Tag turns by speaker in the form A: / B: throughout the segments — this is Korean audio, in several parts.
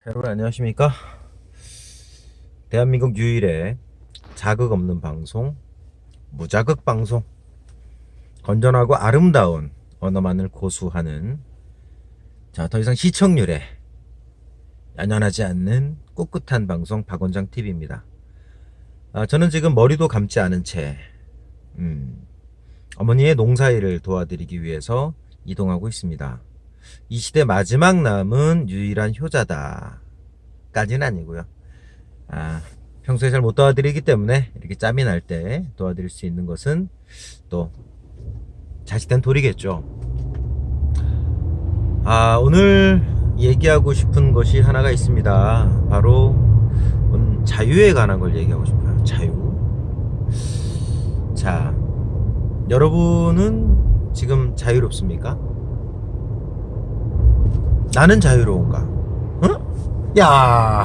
A: 여러분 안녕하십니까? 대한민국 유일의 자극 없는 방송, 무자극 방송, 건전하고 아름다운 언어만을 고수하는, 더 이상 시청률에 연연하지 않는 꿋꿋한 방송 박원장TV입니다. 저는 지금 머리도 감지 않은 채 어머니의 농사일을 도와드리기 위해서 이동하고 있습니다. 이 시대 마지막 남은 유일한 효자다 까지는 아니고요. 평소에 잘 못 도와드리기 때문에 이렇게 짬이 날 때 도와드릴 수 있는 것은 또 자칫한 도리겠죠. 오늘 얘기하고 싶은 것이 하나가 있습니다. 바로 자유에 관한 걸 얘기하고 싶어요. 자유. 자, 여러분은 지금 자유롭습니까? 나는 자유로운가? 응? 야,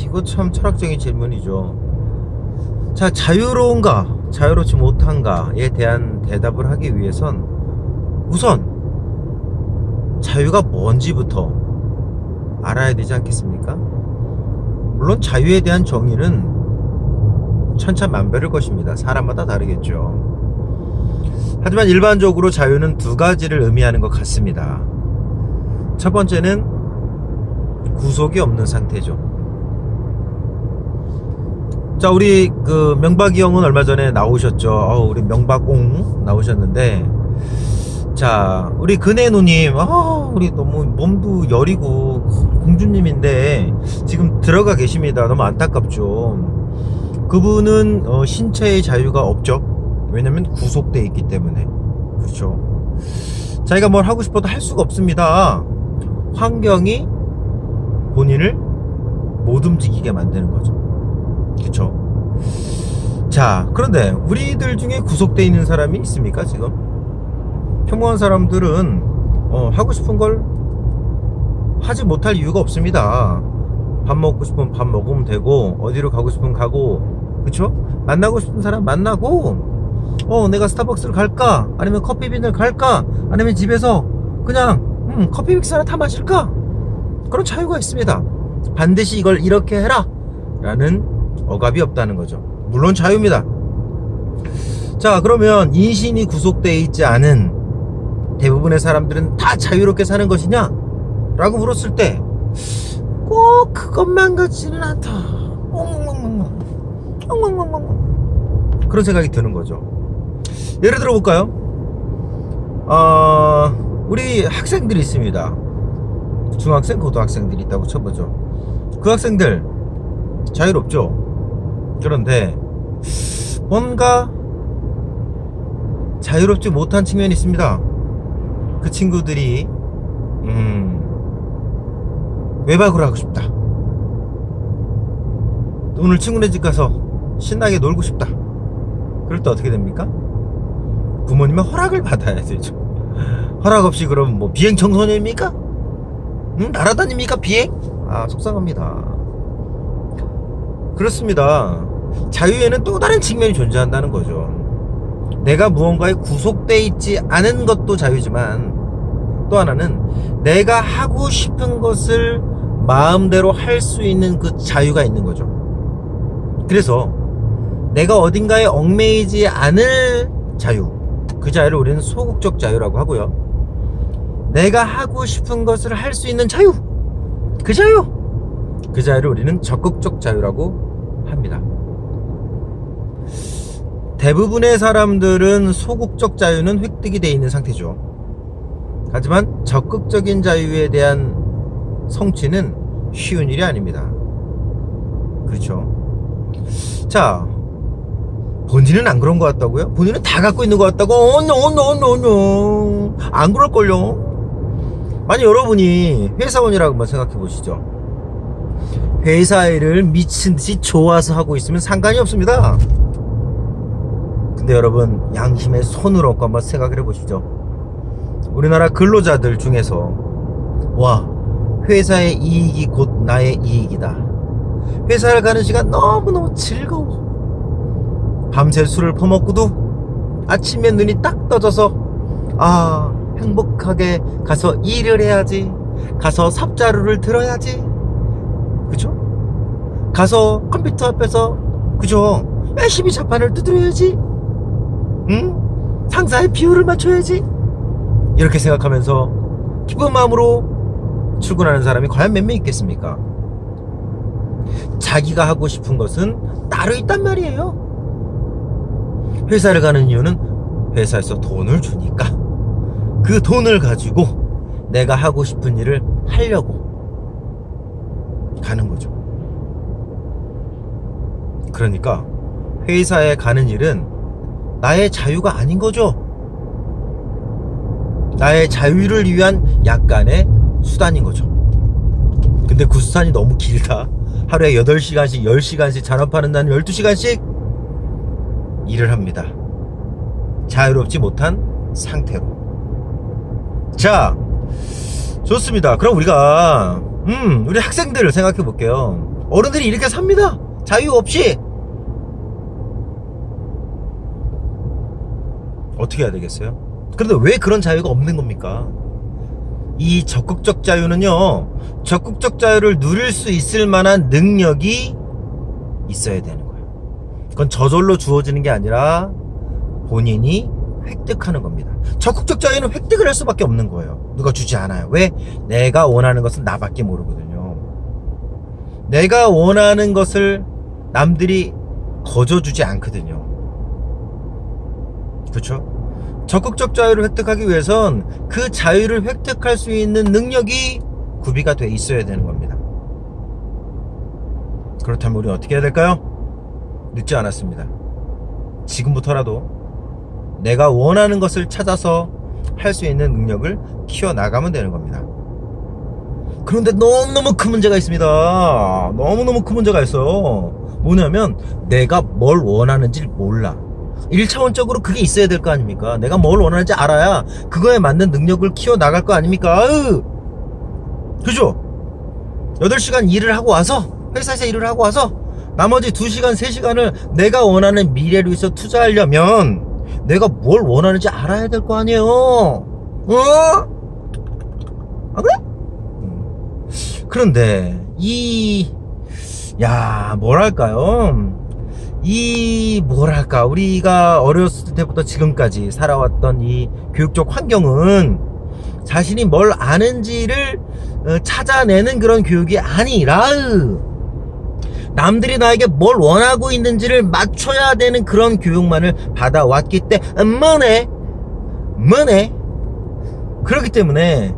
A: 이거 참 철학적인 질문이죠. 자, 자유로운가, 자유롭지 못한가에 대한 대답을 하기 위해선 우선 자유가 뭔지부터 알아야 되지 않겠습니까? 물론 자유에 대한 정의는 천차만별일 것입니다. 사람마다 다르겠죠. 하지만 일반적으로 자유는 두 가지를 의미하는 것 같습니다. 첫 번째는 구속이 없는 상태죠. 자, 우리 명박이 형은 얼마 전에 나오셨죠. 우리 명박옹 나오셨는데, 자, 우리 근혜 누님, 우리 너무 몸도 여리고 공주님인데 지금 들어가 계십니다. 너무 안타깝죠. 그분은 신체의 자유가 없죠. 왜냐면 구속돼 있기 때문에. 그렇죠. 자기가 뭘 하고 싶어도 할 수가 없습니다. 환경이 본인을 못 움직이게 만드는 거죠. 그쵸? 자, 그런데 우리들 중에 구속되어 있는 사람이 있습니까? 지금 평범한 사람들은 하고 싶은 걸 하지 못할 이유가 없습니다. 밥 먹고 싶으면 밥 먹으면 되고, 어디로 가고 싶으면 가고, 그쵸? 만나고 싶은 사람 만나고, 내가 스타벅스를 갈까? 아니면 커피빈을 갈까? 아니면 집에서 그냥 커피 믹스 하나 타 마실까? 그런 자유가 있습니다. 반드시 이걸 이렇게 해라 라는 억압이 없다는 거죠. 물론 자유입니다. 자, 그러면 인신이 구속되어 있지 않은 대부분의 사람들은 다 자유롭게 사는 것이냐? 라고 물었을 때 꼭 그것만 같지는 않다. 그런 생각이 드는 거죠. 예를 들어 볼까요? 우리 학생들이 있습니다. 중학생, 고등학생들이 있다고 쳐보죠. 그 학생들 자유롭죠. 그런데 뭔가 자유롭지 못한 측면이 있습니다. 그 친구들이 외박을 하고 싶다. 오늘 친구네 집 가서 신나게 놀고 싶다. 그럴 때 어떻게 됩니까? 부모님의 허락을 받아야 되죠. 허락 없이 그럼 뭐 비행 청소년입니까? 날아다닙니까 비행? 속상합니다. 그렇습니다. 자유에는 또 다른 측면이 존재한다는 거죠. 내가 무언가에 구속되어 있지 않은 것도 자유지만, 또 하나는 내가 하고 싶은 것을 마음대로 할 수 있는 그 자유가 있는 거죠. 그래서 내가 어딘가에 얽매이지 않을 자유, 그 자유를 우리는 소극적 자유라고 하고요. 내가 하고 싶은 것을 할 수 있는 자유, 그 자유를 우리는 적극적 자유라고 합니다. 대부분의 사람들은 소극적 자유는 획득이 되어 있는 상태죠. 하지만 적극적인 자유에 대한 성취는 쉬운 일이 아닙니다. 그렇죠. 자, 본인은 안 그런 것 같다고요? 본인은 다 갖고 있는 것 같다고? 안 그럴걸요? 만약 여러분이 회사원이라고 한번 생각해 보시죠. 회사 일을 미친듯이 좋아서 하고 있으면 상관이 없습니다. 근데 여러분, 양심의 손을 얹고 한번 생각을 해 보시죠. 우리나라 근로자들 중에서 회사의 이익이 곧 나의 이익이다. 회사를 가는 시간 너무너무 즐거워. 밤새 술을 퍼먹고도 아침에 눈이 딱 떠져서 행복하게 가서 일을 해야지, 가서 삽자루를 들어야지, 그죠? 가서 컴퓨터 앞에서, 그죠? 열심히 자판을 두드려야지. 응? 상사의 비율을 맞춰야지. 이렇게 생각하면서 기쁜 마음으로 출근하는 사람이 과연 몇 명 있겠습니까? 자기가 하고 싶은 것은 따로 있단 말이에요. 회사를 가는 이유는 회사에서 돈을 주니까 그 돈을 가지고 내가 하고 싶은 일을 하려고 가는 거죠. 그러니까 회사에 가는 일은 나의 자유가 아닌 거죠. 나의 자유를 위한 약간의 수단인 거죠. 근데 그 수단이 너무 길다. 하루에 8시간씩 10시간씩 잔업하는 나는 12시간씩 일을 합니다. 자유롭지 못한 상태로. 자, 좋습니다. 그럼 우리가 우리 학생들을 생각해 볼게요. 어른들이 이렇게 삽니다. 자유 없이. 어떻게 해야 되겠어요? 그런데 왜 그런 자유가 없는 겁니까? 이 적극적 자유는요, 적극적 자유를 누릴 수 있을 만한 능력이 있어야 되는 거예요. 그건 저절로 주어지는 게 아니라 본인이 획득하는 겁니다. 적극적 자유는 획득을 할 수밖에 없는 거예요. 누가 주지 않아요. 왜? 내가 원하는 것은 나밖에 모르거든요. 내가 원하는 것을 남들이 거저주지 않거든요. 그렇죠? 적극적 자유를 획득하기 위해선 그 자유를 획득할 수 있는 능력이 구비가 돼 있어야 되는 겁니다. 그렇다면 우리는 어떻게 해야 될까요? 늦지 않았습니다. 지금부터라도 내가 원하는 것을 찾아서 할 수 있는 능력을 키워나가면 되는 겁니다. 그런데 너무너무 큰 문제가 있습니다. 너무너무 큰 문제가 있어요. 뭐냐면 내가 뭘 원하는지 몰라. 1차원적으로 그게 있어야 될 거 아닙니까? 내가 뭘 원하는지 알아야 그거에 맞는 능력을 키워나갈 거 아닙니까? 그죠? 8시간 일을 하고 와서, 회사에서 일을 하고 와서 나머지 2시간 3시간을 내가 원하는 미래를 위해서 투자하려면 내가 뭘 원하는지 알아야 될 거 아니에요. 안 그래? 그런데 뭐랄까, 우리가 어렸을 때부터 지금까지 살아왔던 이 교육적 환경은 자신이 뭘 아는지를 찾아내는 그런 교육이 아니라 남들이 나에게 뭘 원하고 있는지를 맞춰야 되는 그런 교육만을 받아왔기 때문에 그렇기 때문에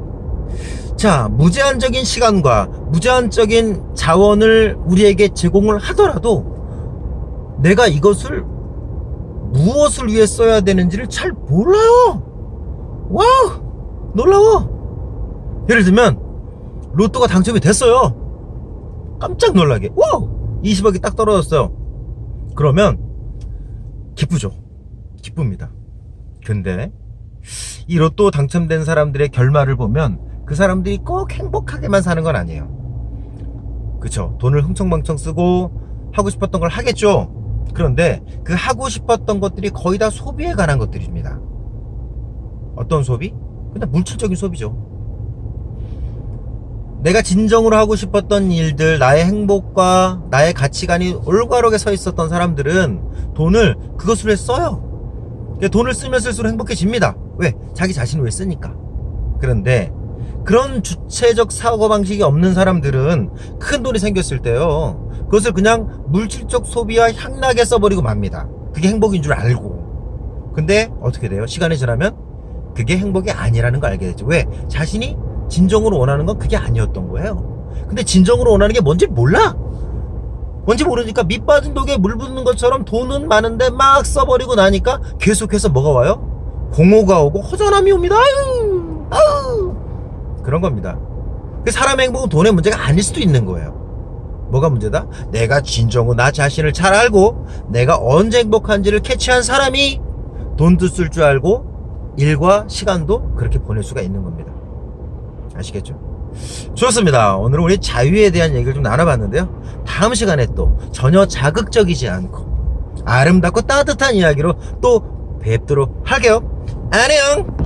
A: 자, 무제한적인 시간과 무제한적인 자원을 우리에게 제공을 하더라도 내가 이것을 무엇을 위해 써야 되는지를 잘 몰라요. 와우, 놀라워. 예를 들면 로또가 당첨이 됐어요. 깜짝 놀라게, 와우, 20억이 딱 떨어졌어요. 그러면 기쁘죠. 기쁩니다. 근데 이 로또 당첨된 사람들의 결말을 보면 그 사람들이 꼭 행복하게만 사는 건 아니에요. 그쵸? 돈을 흥청망청 쓰고 하고 싶었던 걸 하겠죠. 그런데 그 하고 싶었던 것들이 거의 다 소비에 관한 것들입니다. 어떤 소비? 그냥 물질적인 소비죠. 내가 진정으로 하고 싶었던 일들, 나의 행복과 나의 가치관이 올바르게 서 있었던 사람들은 돈을 그것을 위해 써요. 돈을 쓰면 쓸수록 행복해집니다. 왜? 자기 자신을 위해 쓰니까. 그런데 그런 주체적 사고방식이 없는 사람들은 큰 돈이 생겼을 때요, 그것을 그냥 물질적 소비와 향락에 써버리고 맙니다. 그게 행복인 줄 알고. 근데 어떻게 돼요? 시간이 지나면 그게 행복이 아니라는 걸 알게 되죠. 왜? 자신이 진정으로 원하는 건 그게 아니었던 거예요. 근데 진정으로 원하는 게 뭔지 몰라. 뭔지 모르니까 밑 빠진 독에 물 붓는 것처럼 돈은 많은데 막 써버리고 나니까 계속해서 뭐가 와요? 공허가 오고 허전함이 옵니다. 아유. 그런 겁니다. 사람의 행복은 돈의 문제가 아닐 수도 있는 거예요. 뭐가 문제다? 내가 진정으로 나 자신을 잘 알고 내가 언제 행복한지를 캐치한 사람이 돈도 쓸 줄 알고 일과 시간도 그렇게 보낼 수가 있는 겁니다. 아시겠죠? 좋습니다. 오늘은 우리 자유에 대한 얘기를 좀 나눠봤는데요. 다음 시간에 또 전혀 자극적이지 않고 아름답고 따뜻한 이야기로 또 뵙도록 할게요. 안녕.